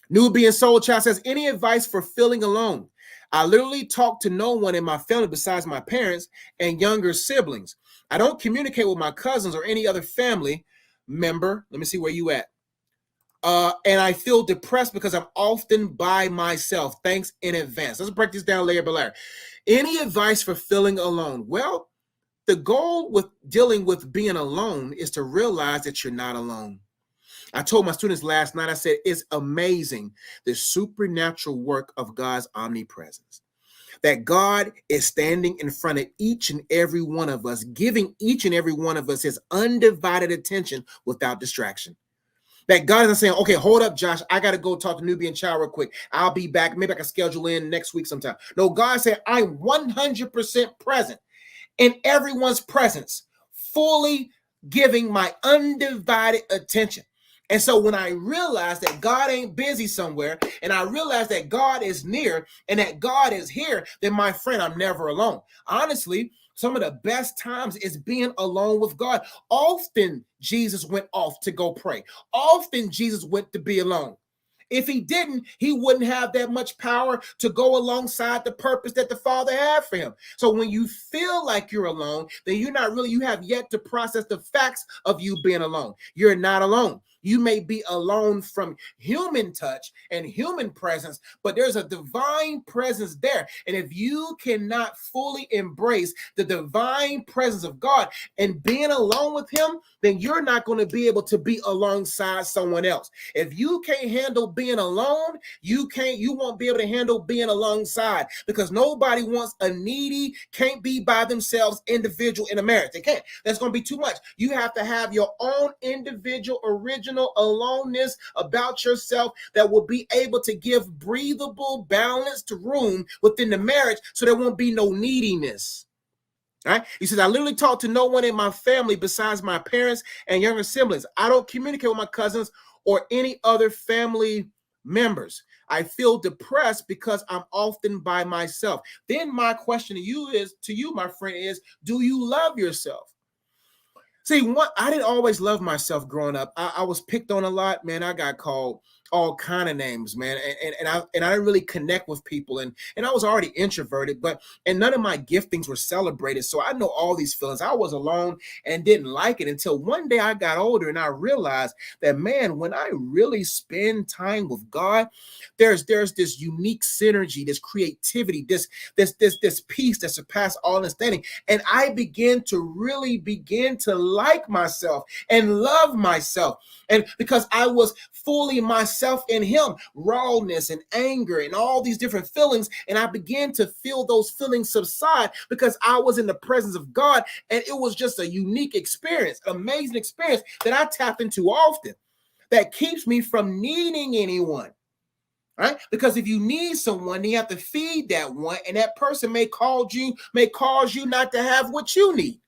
Nubian Soul Child says, any advice for feeling alone? I literally talk to no one in my family besides my parents and younger siblings. I don't communicate with my cousins or any other family member. Let me see where you at. And I feel depressed because I'm often by myself. Thanks in advance. Let's break this down layer by layer. Any advice for feeling alone? Well, the goal with dealing with being alone is to realize that you're not alone. I told my students last night, I said, it's amazing the supernatural work of God's omnipresence. That God is standing in front of each and every one of us, giving each and every one of us his undivided attention without distraction. That God isn't saying, okay, hold up, Josh, I got to go talk to Nubian Child real quick. I'll be back. Maybe I can schedule in next week sometime. No, God said, I'm 100% present in everyone's presence, fully giving my undivided attention. And so when I realize that God ain't busy somewhere, and I realize that God is near and that God is here, then my friend, I'm never alone. Honestly, some of the best times is being alone with God. Often Jesus went off to go pray. Often Jesus went to be alone. If he didn't, he wouldn't have that much power to go alongside the purpose that the Father had for him. So when you feel like you're alone, then you have yet to process the facts of you being alone. You're not alone. You may be alone from human touch and human presence, but there's a divine presence there. And if you cannot fully embrace the divine presence of God and being alone with him, then you're not going to be able to be alongside someone else. If you can't handle being alone, you won't be able to handle being alongside, because nobody wants a needy, can't be by themselves individual in a marriage. They can't. That's going to be too much. You have to have your own individual, original aloneness about yourself that will be able to give breathable, balanced room within the marriage so there won't be no neediness. All right. He says, I literally talk to no one in my family besides my parents and younger siblings. I don't communicate with my cousins or any other family members. I feel depressed because I'm often by myself. Then my question to you, my friend, is, do you love yourself? See, I didn't always love myself growing up. I was picked on a lot, man. I got called all kind of names, man. And I didn't really connect with people. And I was already introverted, and none of my giftings were celebrated. So I know all these feelings. I was alone and didn't like it until one day I got older and I realized that, man, when I really spend time with God, there's this unique synergy, this creativity, this peace that surpasses all understanding. And I began to like myself and love myself. And because I was fully myself in him, rawness and anger and all these different feelings. And I began to feel those feelings subside because I was in the presence of God. And it was just a unique experience, amazing experience that I tap into often, that keeps me from needing anyone. Right? Because if you need someone, you have to feed that one, and that person may cause you not to have what you need.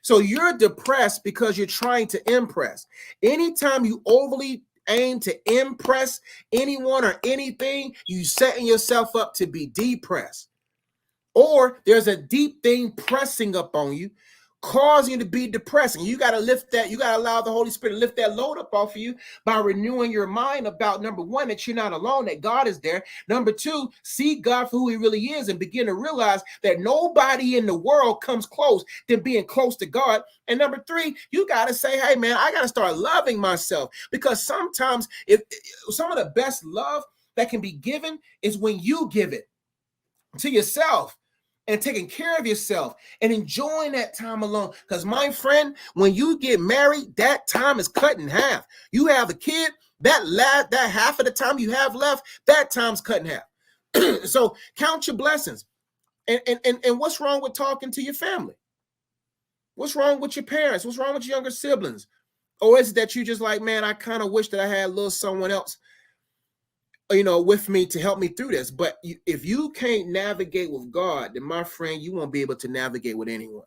So you're depressed because you're trying to impress. Anytime you overly aim to impress anyone or anything, you setting yourself up to be depressed. Or there's a deep thing pressing up on you, causing you to be depressed. And you got to lift that. You got to allow the Holy Spirit to lift that load up off of you by renewing your mind about, number one, that you're not alone, that God is there. Number two, see God for who he really is and begin to realize that nobody in the world comes close to being close to God. And number three, you got to say, hey, man, I got to start loving myself, because sometimes if some of the best love that can be given is when you give it to yourself and taking care of yourself and enjoying that time alone. Because my friend, when you get married, that time is cut in half. You have a kid, that half of the time you have left, that time's cut in half. So count your blessings. And what's wrong with talking to your family? What's wrong with your parents? What's wrong with your younger siblings? Or is it that you just like, man, I kind of wish that I had a little someone else, with me to help me through this? But if you can't navigate with God, then my friend, you won't be able to navigate with anyone.